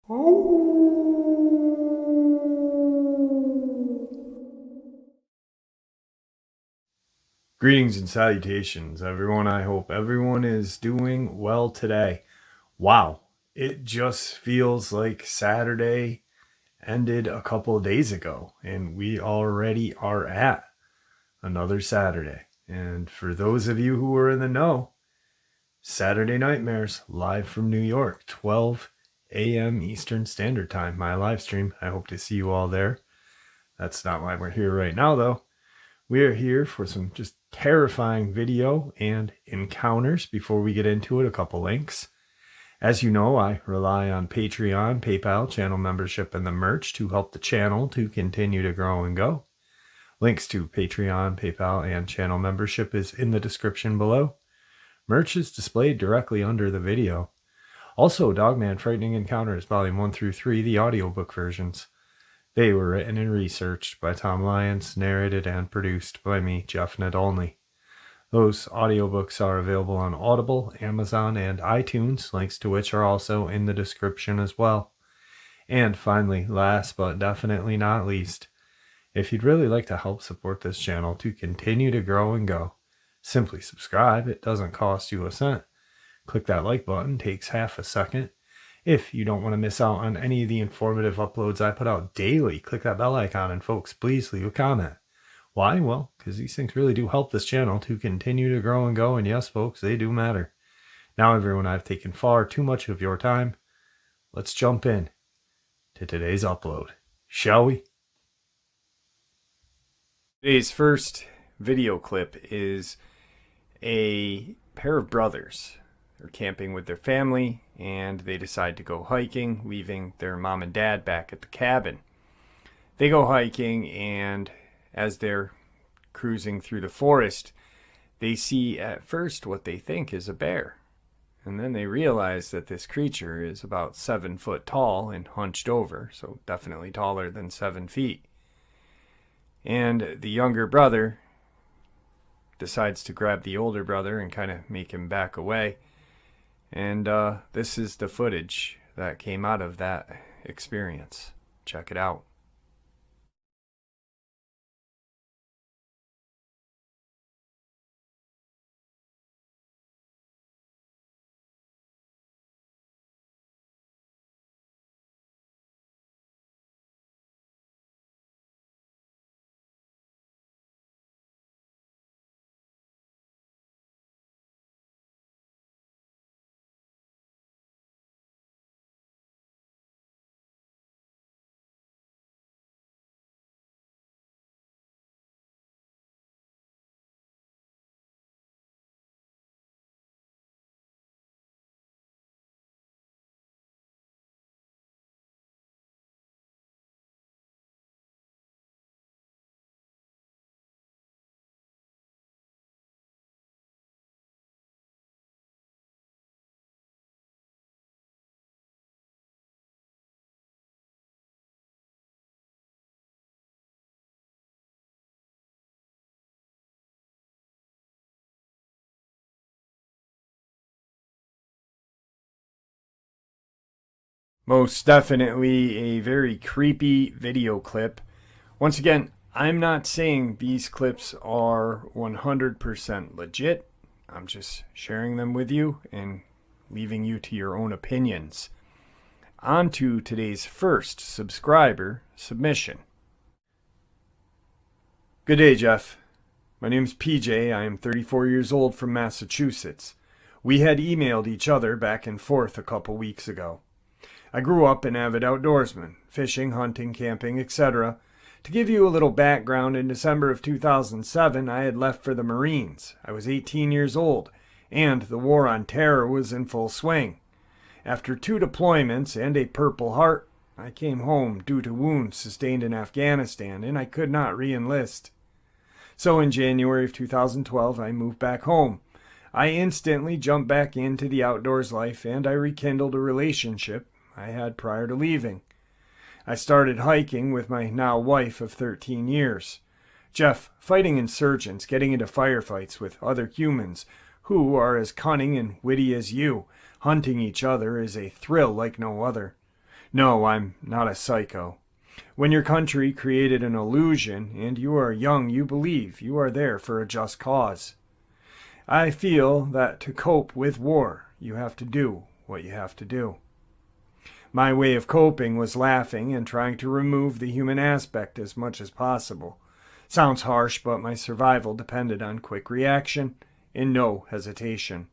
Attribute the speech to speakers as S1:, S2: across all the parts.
S1: Greetings and salutations, everyone. I hope everyone is doing well today. Wow, it just feels like Saturday ended a couple of days ago, and we already are at another Saturday. And for those of you who are in the know, Saturday Nightmares live from New York, 12 a.m. Eastern Standard Time, my live stream. I hope to see you all there. That's not why we're here right now, though. We are here for some just terrifying video and encounters. Before we get into it, a couple links. As you know, I rely on Patreon, PayPal, channel membership, and the merch to help the channel to continue to grow and go. Links to Patreon, PayPal, and channel membership is in the description below. Merch is displayed directly under the video. Also, Dogman Frightening Encounters, Volume 1 through 3, the audiobook versions. They were written and researched by Tom Lyons, narrated and produced by me, Jeff Nadolny. Those audiobooks are available on Audible, Amazon, and iTunes, links to which are also in the description as well. And finally, last but definitely not least, if you'd really like to help support this channel to continue to grow and go, simply subscribe. It doesn't cost you a cent. Click that like button, takes half a second. If you don't want to miss out on any of the informative uploads I put out daily, click that bell icon, and folks, please leave a comment. Why? Well, because these things really do help this channel to continue to grow and go, and yes, folks, they do matter. Now, everyone, I've taken far too much of your time. Let's jump in to today's upload, shall we? Today's first video clip is a pair of brothers. They're camping with their family, and they decide to go hiking, leaving their mom and dad back at the cabin. They go hiking, and as they're cruising through the forest, they see at first what they think is a bear. And then they realize that this creature is about 7 foot tall and hunched over, so definitely taller than 7 feet. And the younger brother decides to grab the older brother and kind of make him back away. And this is the footage that came out of that experience. Check it out. Most definitely a very creepy video clip. Once again, I'm not saying these clips are 100% legit. I'm just sharing them with you and leaving you to your own opinions. On to today's first subscriber submission. Good day, Jeff. My name's PJ. I am 34 years old from Massachusetts. We had emailed each other back and forth a couple weeks ago. I grew up an avid outdoorsman, fishing, hunting, camping, etc. To give you a little background, in December of 2007, I had left for the Marines. I was 18 years old, and the war on terror was in full swing. After 2 deployments and a Purple Heart, I came home due to wounds sustained in Afghanistan, and I could not re-enlist. So in January of 2012, I moved back home. I instantly jumped back into the outdoors life, and I rekindled a relationship I had prior to leaving. I started hiking with my now wife of 13 years. Jeff, fighting insurgents, getting into firefights with other humans who are as cunning and witty as you, hunting each other is a thrill like no other. No, I'm not a psycho. When your country created an illusion and you are young, you believe you are there for a just cause. I feel that to cope with war, you have to do what you have to do. My way of coping was laughing and trying to remove the human aspect as much as possible. Sounds harsh, but my survival depended on quick reaction and no hesitation.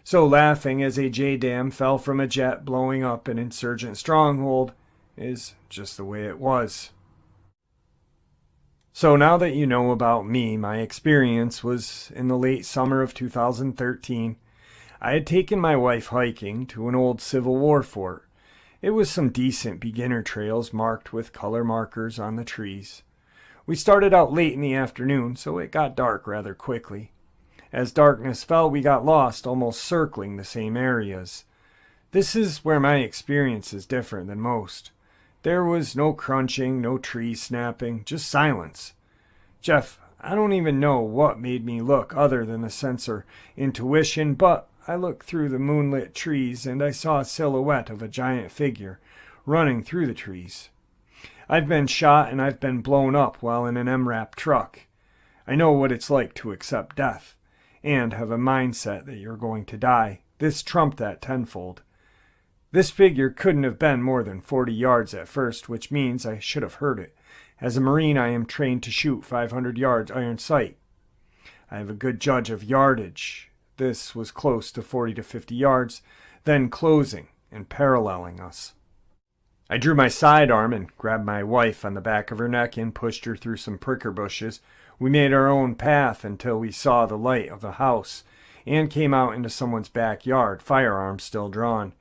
S1: So laughing as a JDAM fell from a jet blowing up an insurgent stronghold is just the way it was. So now that you know about me, my experience was in the late summer of 2013. I had taken my wife hiking to an old Civil War fort. It was some decent beginner trails marked with color markers on the trees. We started out late in the afternoon, so it got dark rather quickly. As darkness fell, we got lost, almost circling the same areas. This is where my experience is different than most. There was no crunching, no trees snapping, just silence. Jeff, I don't even know what made me look other than the sensor intuition, but I looked through the moonlit trees and I saw a silhouette of a giant figure running through the trees. I've been shot and I've been blown up while in an MRAP truck. I know what it's like to accept death and have a mindset that you're going to die. This trumped that tenfold. This figure couldn't have been more than 40 yards at first, which means I should have heard it. As a Marine, I am trained to shoot 500 yards iron sight. I have a good judge of yardage. This was close to 40 to 50 yards, then closing and paralleling us. I drew my sidearm and grabbed my wife on the back of her neck and pushed her through some pricker bushes. We made our own path until we saw the light of the house and came out into someone's backyard, firearms still drawn.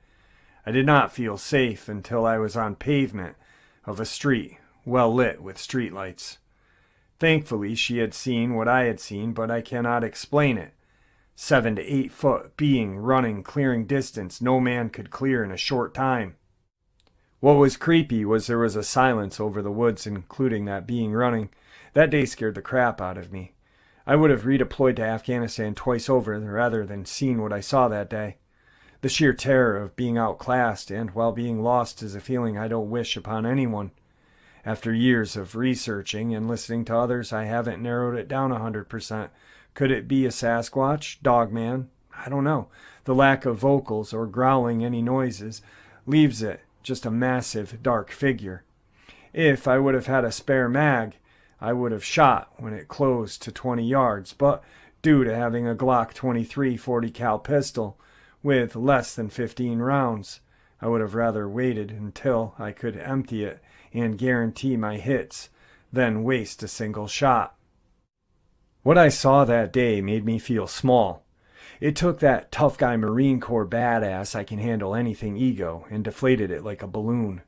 S1: I did not feel safe until I was on pavement of a street, well lit with streetlights. Thankfully, she had seen what I had seen, but I cannot explain it. 7 to 8 foot being running, clearing distance no man could clear in a short time. What was creepy was there was a silence over the woods, including that being running. That day scared the crap out of me. I would have redeployed to Afghanistan twice over rather than seen what I saw that day. The sheer terror of being outclassed and while being lost is a feeling I don't wish upon anyone. After years of researching and listening to others, I haven't narrowed it down 100%. Could it be a Sasquatch, Dogman? I don't know. The lack of vocals or growling any noises leaves it just a massive, dark figure. If I would have had a spare mag, I would have shot when it closed to 20 yards, but due to having a Glock 23 40 cal pistol with less than 15 rounds, I would have rather waited until I could empty it and guarantee my hits than waste a single shot. What I saw that day made me feel small. It took that tough guy Marine Corps badass I can handle anything ego and deflated it like a balloon.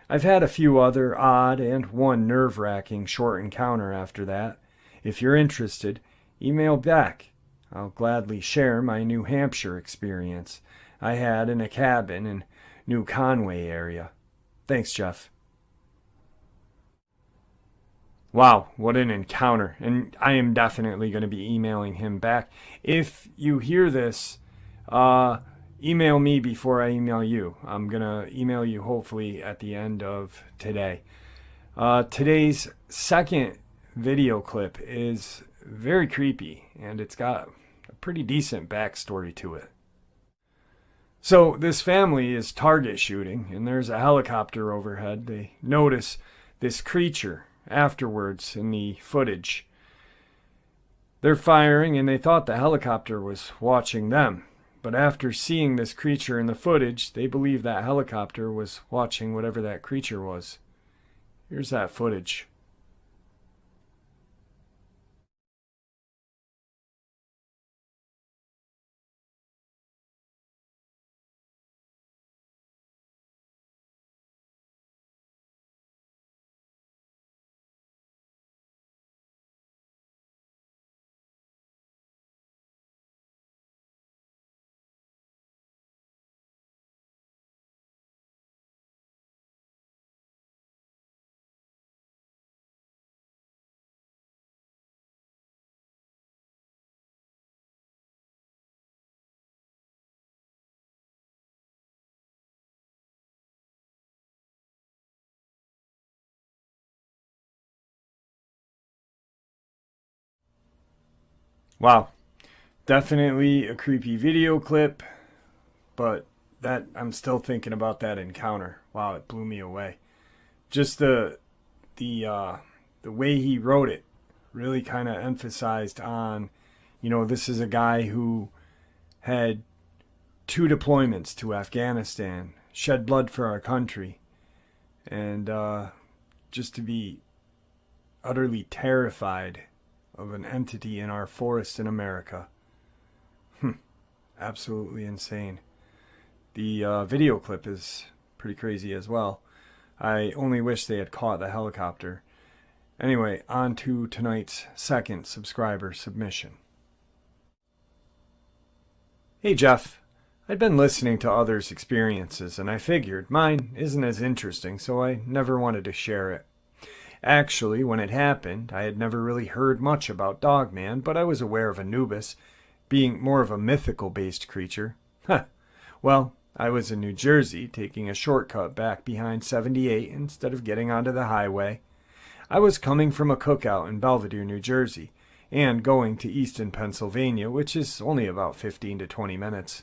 S1: I've had a few other odd and one nerve-wracking short encounter after that. If you're interested, email back. I'll gladly share my New Hampshire experience I had in a cabin in New Conway area. Thanks, Jeff. Wow, what an encounter. And I am definitely going to be emailing him back. If you hear this, email me before I email you. I'm going to email you hopefully at the end of today. Today's second video clip is very creepy, and it's got a pretty decent backstory to it. So this family is target shooting, and there's a helicopter overhead. They notice this creature afterwards in the footage. They're firing, and they thought the helicopter was watching them. But after seeing this creature in the footage, they believe that helicopter was watching whatever that creature was. Here's that footage. Wow, definitely a creepy video clip, but that I'm still thinking about that encounter. Wow, it blew me away. Just the way he wrote it really kind of emphasized on, this is a guy who had 2 deployments to Afghanistan, shed blood for our country, and just to be utterly terrified of an entity in our forest in America. Absolutely insane. The video clip is pretty crazy as well. I only wish they had caught the helicopter. Anyway, on to tonight's second subscriber submission. Hey Jeff, I'd been listening to others' experiences and I figured mine isn't as interesting, so I never wanted to share it. Actually, when it happened, I had never really heard much about Dogman, but I was aware of Anubis being more of a mythical-based creature. Well, I was in New Jersey, taking a shortcut back behind 78 instead of getting onto the highway. I was coming from a cookout in Belvedere, New Jersey, and going to Easton, Pennsylvania, which is only about 15 to 20 minutes.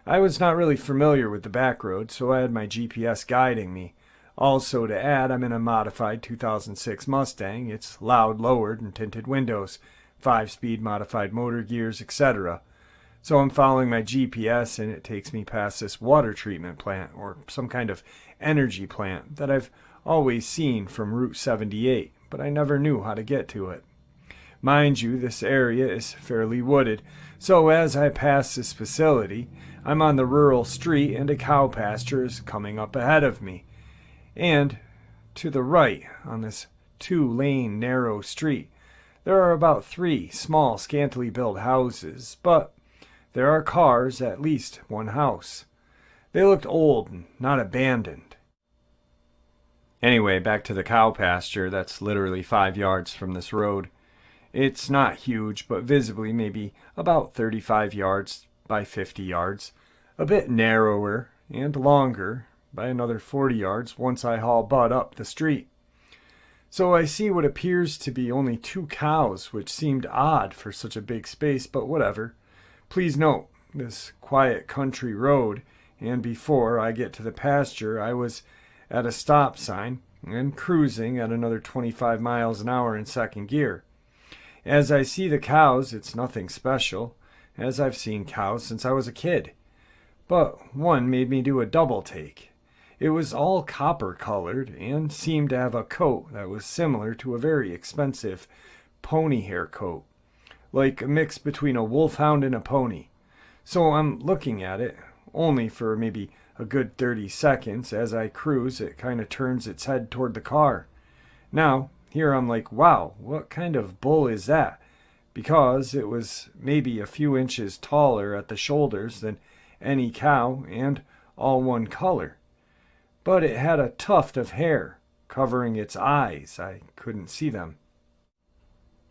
S1: I was not really familiar with the back road, so I had my GPS guiding me. Also to add, I'm in a modified 2006 Mustang. It's loud lowered and tinted windows, 5-speed modified motor gears, etc. So I'm following my GPS and it takes me past this water treatment plant, or some kind of energy plant that I've always seen from Route 78, but I never knew how to get to it. Mind you, this area is fairly wooded, so as I pass this facility, I'm on the rural street and a cow pasture is coming up ahead of me. And to the right, on this 2-lane narrow street, there are about 3 small, scantily built houses, but there are cars, at least one house. They looked old and not abandoned. Anyway, back to the cow pasture that's literally 5 yards from this road. It's not huge, but visibly maybe about 35 yards by 50 yards. A bit narrower and longer by another 40 yards once I haul Bud up the street. So I see what appears to be only 2 cows, which seemed odd for such a big space, but whatever. Please note, this quiet country road, and before I get to the pasture, I was at a stop sign and cruising at another 25 miles an hour in second gear. As I see the cows, it's nothing special, as I've seen cows since I was a kid. But one made me do a double take. It was all copper-colored and seemed to have a coat that was similar to a very expensive pony hair coat, like a mix between a wolfhound and a pony. So I'm looking at it, only for maybe a good 30 seconds. As I cruise, it kind of turns its head toward the car. Now, here I'm like, wow, what kind of bull is that? Because it was maybe a few inches taller at the shoulders than any cow and all one color. But it had a tuft of hair covering its eyes. I couldn't see them.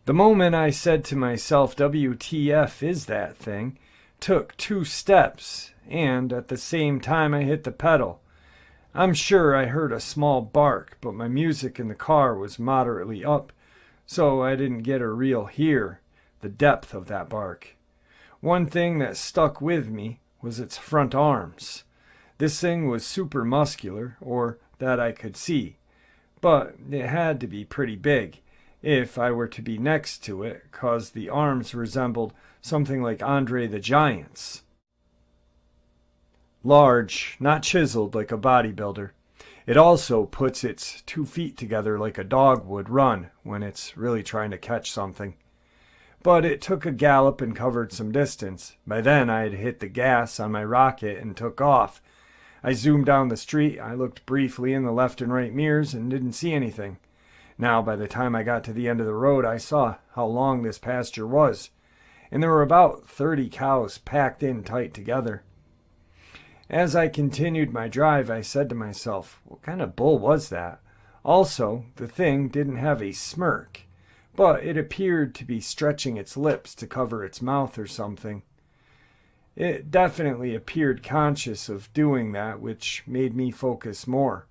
S1: The moment I said to myself, WTF is that thing, took 2 steps, and at the same time I hit the pedal. I'm sure I heard a small bark, but my music in the car was moderately up, so I didn't get a real hear the depth of that bark. One thing that stuck with me was its front arms. This thing was super muscular, or that I could see, but it had to be pretty big if I were to be next to it, 'cause the arms resembled something like Andre the Giant's. Large, not chiseled like a bodybuilder. It also puts its 2 feet together like a dog would run when it's really trying to catch something. But it took a gallop and covered some distance. By then I had hit the gas on my rocket and took off. I zoomed down the street. I looked briefly in the left and right mirrors and didn't see anything. Now, by the time I got to the end of the road, I saw how long this pasture was, and there were about 30 cows packed in tight together. As I continued my drive, I said to myself, what kind of bull was that? Also, the thing didn't have a smirk, but it appeared to be stretching its lips to cover its mouth or something. It definitely appeared conscious of doing that, which made me focus more.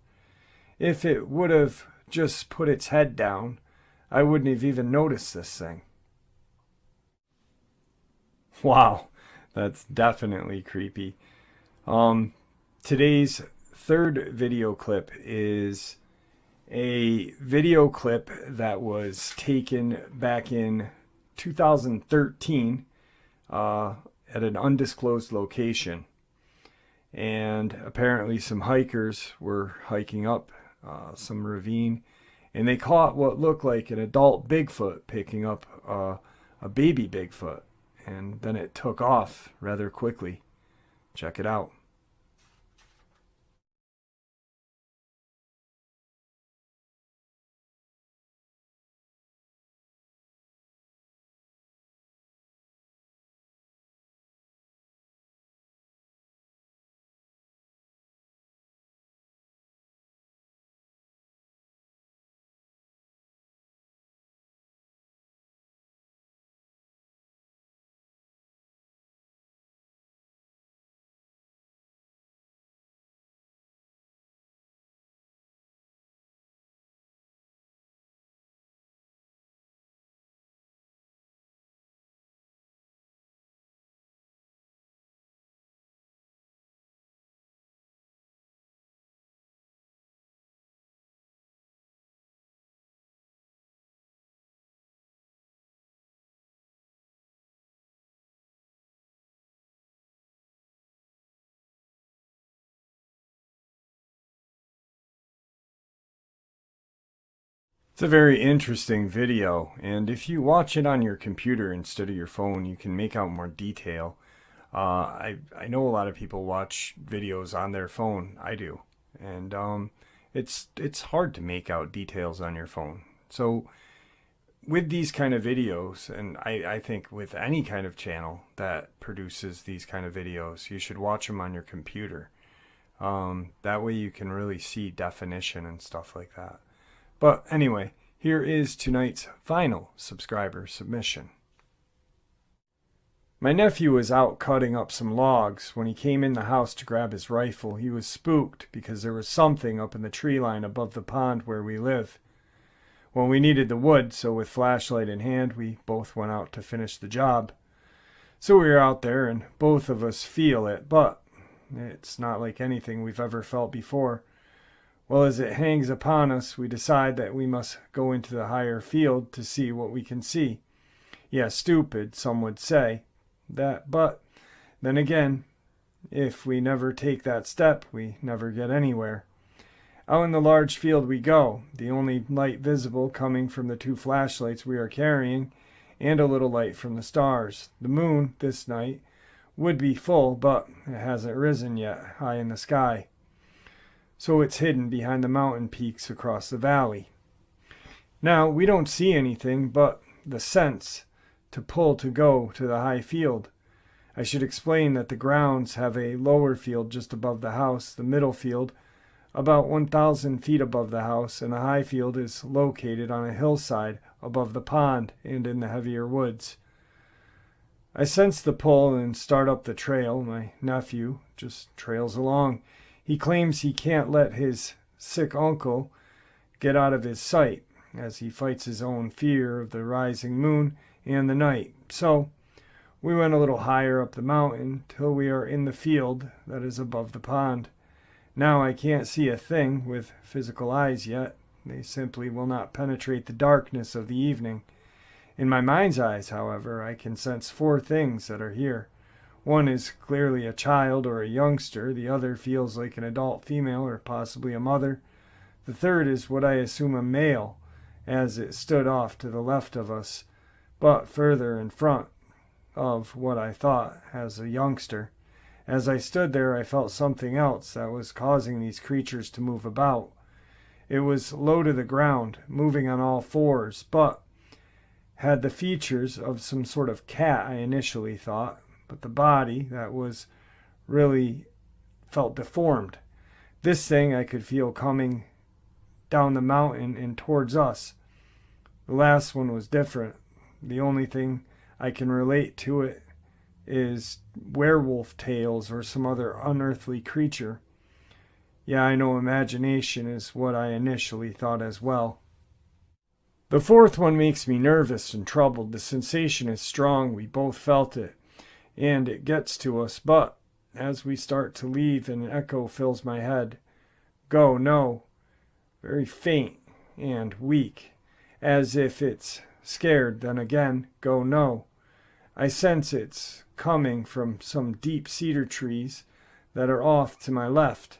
S1: If it would have just put its head down, I wouldn't have even noticed this thing. Wow, that's definitely creepy. Today's third video clip is a video clip that was taken back in 2013 at an undisclosed location. And apparently some hikers were hiking up some ravine, and they caught what looked like an adult Bigfoot picking up a baby Bigfoot, and then it took off rather quickly. Check it out. It's a very interesting video, and if you watch it on your computer instead of your phone, you can make out more detail. I know a lot of people watch videos on their phone. I do, and it's hard to make out details on your phone. So with these kind of videos, and I think with any kind of channel that produces these kind of videos, you should watch them on your computer. That way you can really see definition and stuff like that. But anyway, here is tonight's final subscriber submission. My nephew was out cutting up some logs. When he came in the house to grab his rifle, he was spooked because there was something up in the tree line above the pond where we live. Well, we needed the wood, so with flashlight in hand, we both went out to finish the job. So we were out there, and both of us feel it, but it's not like anything we've ever felt before. Well, as it hangs upon us, we decide that we must go into the higher field to see what we can see. Yeah, stupid, some would say that, but then again, if we never take that step, we never get anywhere. Out in the large field we go, the only light visible coming from the two flashlights we are carrying, and a little light from the stars. The moon, this night, would be full, but it hasn't risen yet, high in the sky. So it's hidden behind the mountain peaks across the valley. Now, we don't see anything but the sense to pull to go to the high field. I should explain that the grounds have a lower field just above the house, the middle field about 1,000 feet above the house, and the high field is located on a hillside above the pond and in the heavier woods. I sense the pull and start up the trail. My nephew just trails along. He claims he can't let his sick uncle get out of his sight as he fights his own fear of the rising moon and the night. So we went a little higher up the mountain till we are in the field that is above the pond. Now I can't see a thing with physical eyes yet. They simply will not penetrate the darkness of the evening. In my mind's eyes, however, I can sense 4 things that are here. One is clearly a child or a youngster. The other feels like an adult female or possibly a mother. The third is what I assume a male, as it stood off to the left of us, but further in front of what I thought as a youngster. As I stood there, I felt something else that was causing these creatures to move about. It was low to the ground, moving on all 4s, but had the features of some sort of cat, I initially thought, but the body that was really felt deformed. This thing I could feel coming down the mountain and towards us. The last one was different. The only thing I can relate to it is werewolf tales or some other unearthly creature. Yeah, I know imagination is what I initially thought as well. The 4th one makes me nervous and troubled. The sensation is strong. We both felt it. and it gets to us, but as we start to leave, an echo fills my head. Go, no. Very faint and weak, as if it's scared. Then again, go, no. I sense it's coming from some deep cedar trees that are off to my left.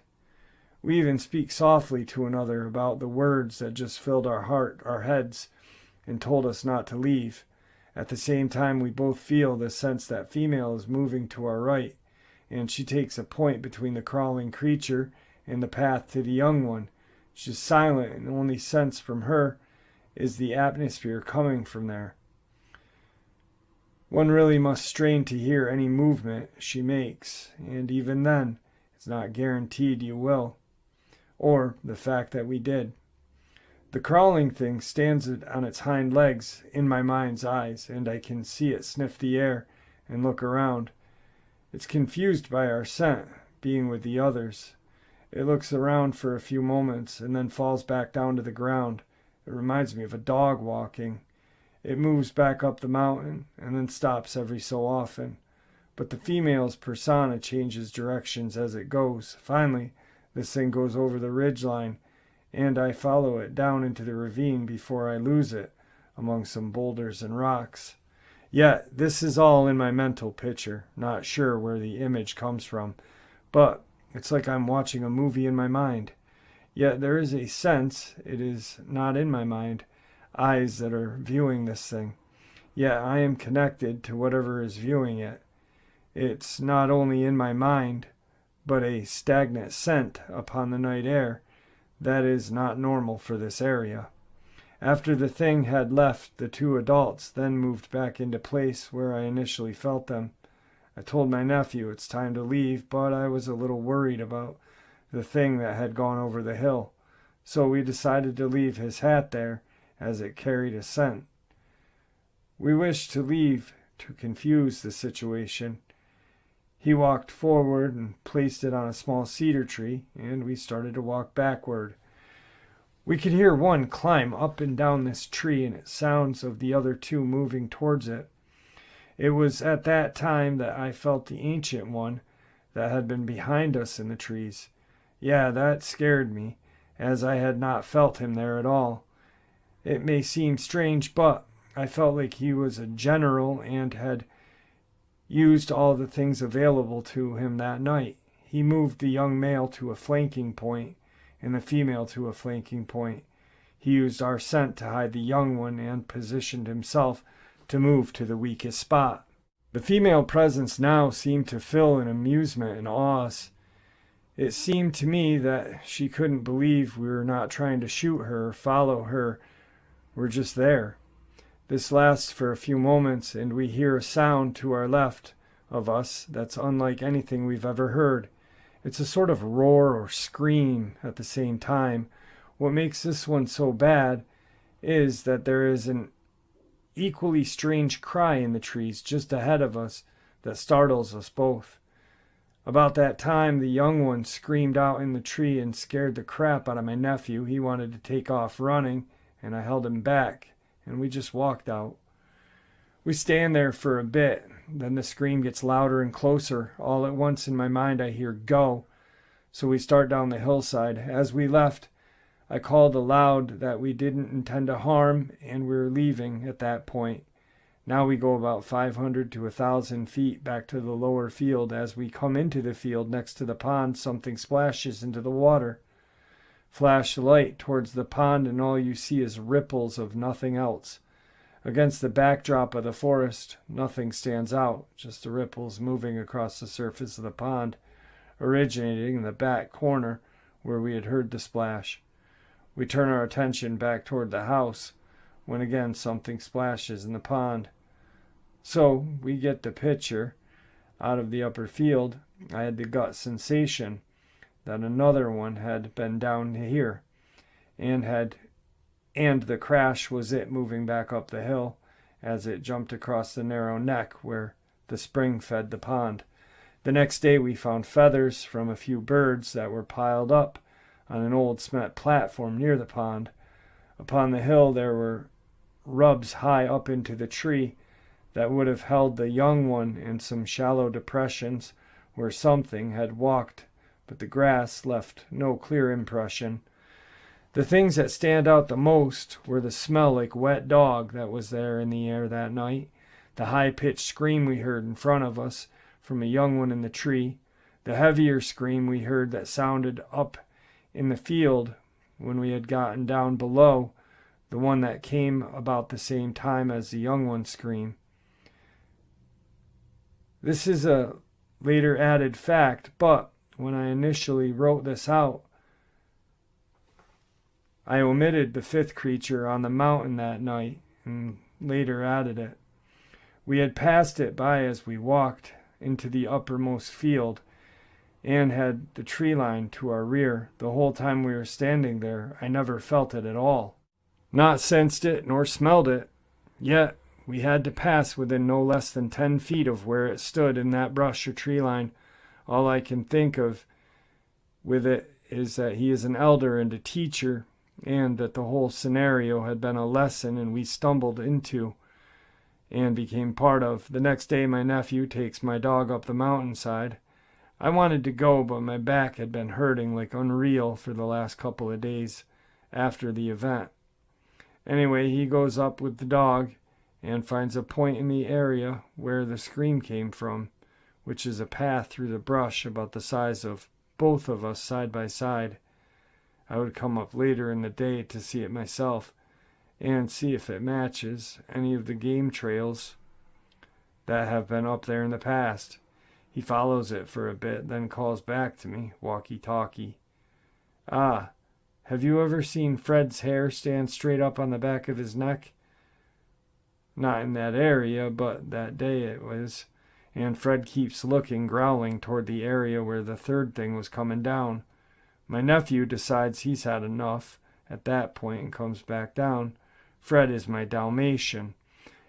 S1: We even speak softly to another about the words that just filled our heads, and told us not to leave. At the same time, we both feel the sense that female is moving to our right, and she takes a point between the crawling creature and the path to the young one. She's silent, and the only sense from her is the atmosphere coming from there. One really must strain to hear any movement she makes, and even then, it's not guaranteed you will, or the fact that we did. The crawling thing stands on its hind legs in my mind's eyes, and I can see it sniff the air and look around. It's confused by our scent, being with the others. It looks around for a few moments and then falls back down to the ground. It reminds me of a dog walking. It moves back up the mountain and then stops every so often. But the female's persona changes directions as it goes. Finally, this thing goes over the ridgeline, and I follow it down into the ravine before I lose it among some boulders and rocks. Yet, this is all in my mental picture, not sure where the image comes from, but it's like I'm watching a movie in my mind. Yet there is a sense it is not in my mind, eyes that are viewing this thing. Yet I am connected to whatever is viewing it. It's not only in my mind, but a stagnant scent upon the night air that is not normal for this area. After the thing had left, the two adults then moved back into place where I initially felt them. I told my nephew it's time to leave, but I was a little worried about the thing that had gone over the hill, so we decided to leave his hat there as it carried a scent. We wished to leave to confuse the situation. He walked forward and placed it on a small cedar tree, and we started to walk backward. We could hear one climb up and down this tree, and it sounds of the other two moving towards it. It was at that time that I felt the ancient one that had been behind us in the trees. Yeah, that scared me, as I had not felt him there at all. It may seem strange, but I felt like he was a general and had used all the things available to him that night. He moved the young male to a flanking point and the female to a flanking point. He used our scent to hide the young one and positioned himself to move to the weakest spot. The female presence now seemed to fill in amusement and awe. It seemed to me that she couldn't believe we were not trying to shoot her or follow her. We're just there. This lasts for a few moments, and we hear a sound to our left of us that's unlike anything we've ever heard. It's a sort of roar or scream at the same time. What makes this one so bad is that there is an equally strange cry in the trees just ahead of us that startles us both. About that time, the young one screamed out in the tree and scared the crap out of my nephew. He wanted to take off running, and I held him back, and we just walked out. We stand there for a bit. Then the scream gets louder and closer. All at once in my mind I hear go. So we start down the hillside. As we left, I called aloud that we didn't intend to harm, and we were leaving at that point. Now we go about 500 to 1,000 feet back to the lower field. As we come into the field next to the pond, something splashes into the water. Flash the light towards the pond, and all you see is ripples of nothing else. Against the backdrop of the forest, nothing stands out, just the ripples moving across the surface of the pond, originating in the back corner where we had heard the splash. We turn our attention back toward the house, when again something splashes in the pond. So we get the picture. Out of the upper field, I had the gut sensation that another one had been down here, and the crash was it moving back up the hill as it jumped across the narrow neck where the spring fed the pond. The next day we found feathers from a few birds that were piled up on an old cement platform near the pond. Upon the hill there were rubs high up into the tree that would have held the young one in some shallow depressions where something had walked, but the grass left no clear impression. The things that stand out the most were the smell like wet dog that was there in the air that night, the high-pitched scream we heard in front of us from a young one in the tree, the heavier scream we heard that sounded up in the field when we had gotten down below, the one that came about the same time as the young one's scream. This is a later added fact, but when I initially wrote this out, I omitted the fifth creature on the mountain that night and later added it. We had passed it by as we walked into the uppermost field and had the tree line to our rear. The whole time we were standing there, I never felt it at all. Not sensed it nor smelled it, yet we had to pass within no less than 10 feet of where it stood in that brush or tree line. All I can think of with it is that he is an elder and a teacher, and that the whole scenario had been a lesson and we stumbled into and became part of. The next day my nephew takes my dog up the mountainside. I wanted to go, but my back had been hurting like unreal for the last couple of days after the event. Anyway, he goes up with the dog and finds a point in the area where the scream came from, which is a path through the brush about the size of both of us side by side. I would come up later in the day to see it myself and see if it matches any of the game trails that have been up there in the past. He follows it for a bit, then calls back to me, walkie-talkie. "Ah, have you ever seen Fred's hair stand straight up on the back of his neck?" Not in that area, but that day it was. And Fred keeps looking, growling toward the area where the third thing was coming down. My nephew decides he's had enough at that point and comes back down. Fred is my Dalmatian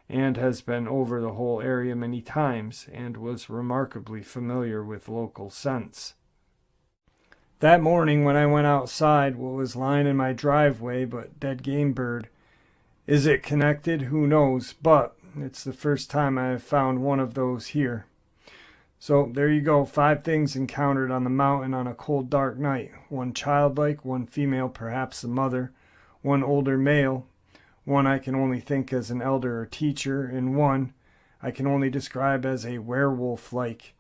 S1: and has been over the whole area many times and was remarkably familiar with local scents. That morning when I went outside, what was lying in my driveway but dead game bird. Is it connected? Who knows, but it's the first time I have found one of those here. So there you go, 5 things encountered on the mountain on a cold, dark night. 1 childlike, 1 female, perhaps the mother, 1 older male, 1 I can only think as an elder or teacher, and 1 I can only describe as a werewolf-like.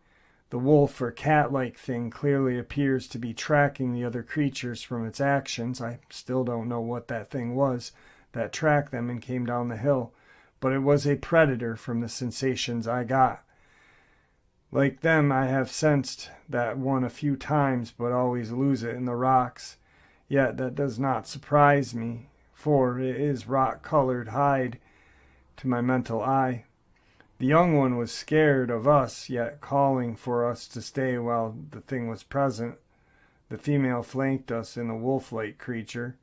S1: The wolf or cat-like thing clearly appears to be tracking the other creatures from its actions. I still don't know what that thing was that tracked them and came down the hill, but it was a predator from the sensations I got. Like them, I have sensed that one a few times, but always lose it in the rocks. Yet that does not surprise me, for it is rock-colored hide to my mental eye. The young one was scared of us, yet calling for us to stay while the thing was present. The female flanked us in the wolf-like creature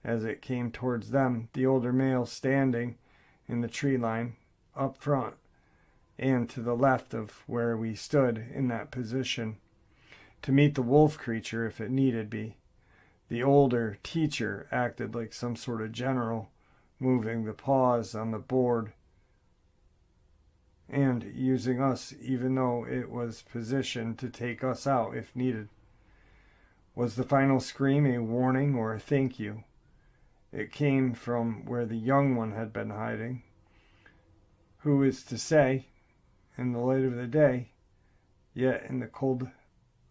S1: as it came towards them, the older male standing in the tree line up front and to the left of where we stood in that position to meet the wolf creature if it needed be. The older teacher acted like some sort of general, moving the paws on the board and using us even though it was positioned to take us out if needed. Was the final scream a warning or a thank you? It came from where the young one had been hiding. Who is to say, in the light of the day, yet in the cold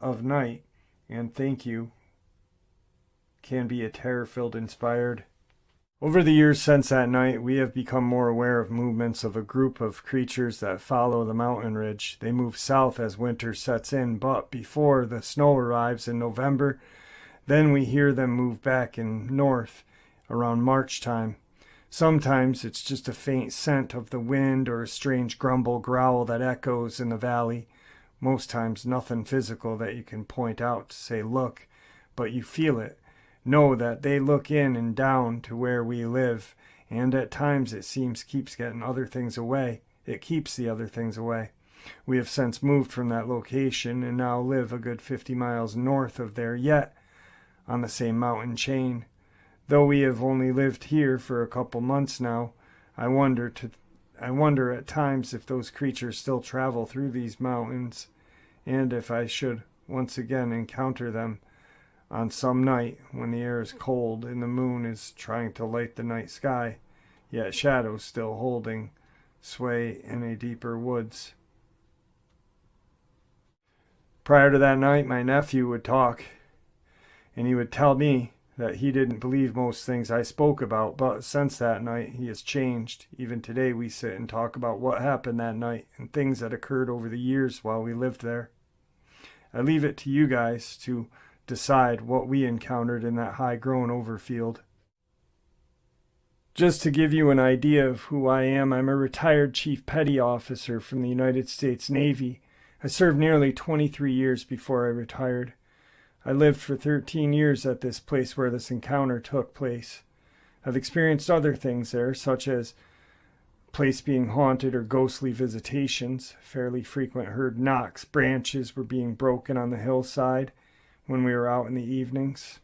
S1: of night, and thank you can be a terror-filled inspired. Over the years since that night, we have become more aware of movements of a group of creatures that follow the mountain ridge. They move south as winter sets in, but before the snow arrives in November, then we hear them move back in north around March time. Sometimes it's just a faint scent of the wind or a strange grumble growl that echoes in the valley. Most times nothing physical that you can point out to say, look, but you feel it. Know that they look in and down to where we live, and at times it seems keeps getting other things away. It keeps the other things away. We have since moved from that location and now live a good 50 miles north of there, yet on the same mountain chain. Though we have only lived here for a couple months now, I wonder I wonder at times if those creatures still travel through these mountains, and if I should once again encounter them on some night when the air is cold and the moon is trying to light the night sky, yet shadows still holding sway in a deeper woods. Prior to that night, my nephew would talk, and he would tell me that he didn't believe most things I spoke about, but since that night he has changed. Even today we sit and talk about what happened that night and things that occurred over the years while we lived there. I leave it to you guys to decide what we encountered in that high-grown overfield. Just to give you an idea of who I am, I'm a retired Chief Petty Officer from the United States Navy. I served nearly 23 years before I retired. I lived for 13 years at this place where this encounter took place. I've experienced other things there, such as place being haunted or ghostly visitations. Fairly frequent heard knocks. Branches were being broken on the hillside when we were out in the evenings.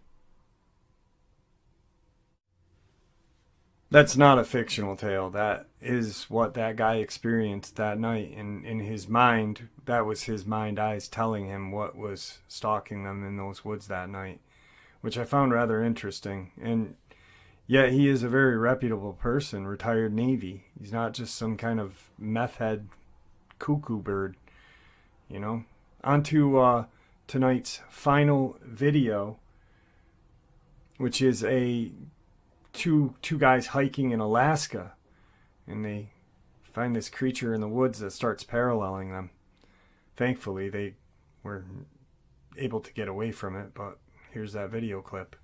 S1: That's not a fictional tale. That is what that guy experienced that night. And in his mind, that was his mind eyes telling him what was stalking them in those woods that night, which I found rather interesting. And yet he is a very reputable person, retired Navy. He's not just some kind of meth head cuckoo bird, you know. On to tonight's final video, which is two guys hiking in Alaska, and they find this creature in the woods that starts paralleling them. Thankfully, they were able to get away from it, but here's that video clip.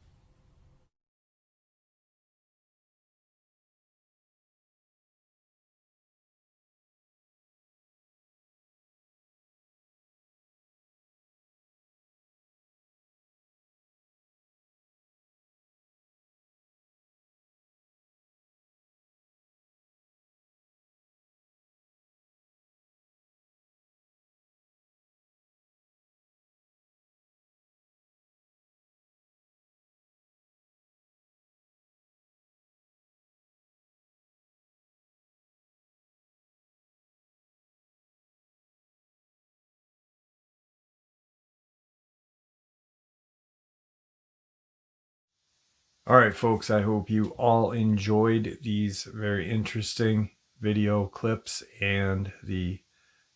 S1: All right, folks, I hope you all enjoyed these very interesting video clips and the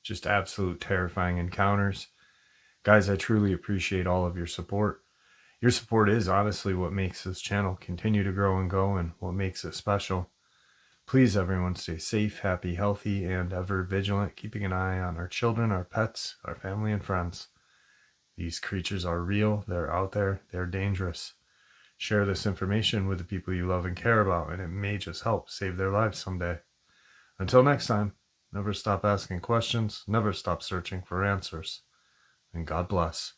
S1: just absolute terrifying encounters. Guys, I truly appreciate all of your support. Your support is honestly what makes this channel continue to grow and go and what makes it special. Please, everyone, stay safe, happy, healthy, and ever vigilant, keeping an eye on our children, our pets, our family, and friends. These creatures are real, they're out there, they're dangerous. Share this information with the people you love and care about, and it may just help save their lives someday. Until next time, never stop asking questions, never stop searching for answers. And God bless.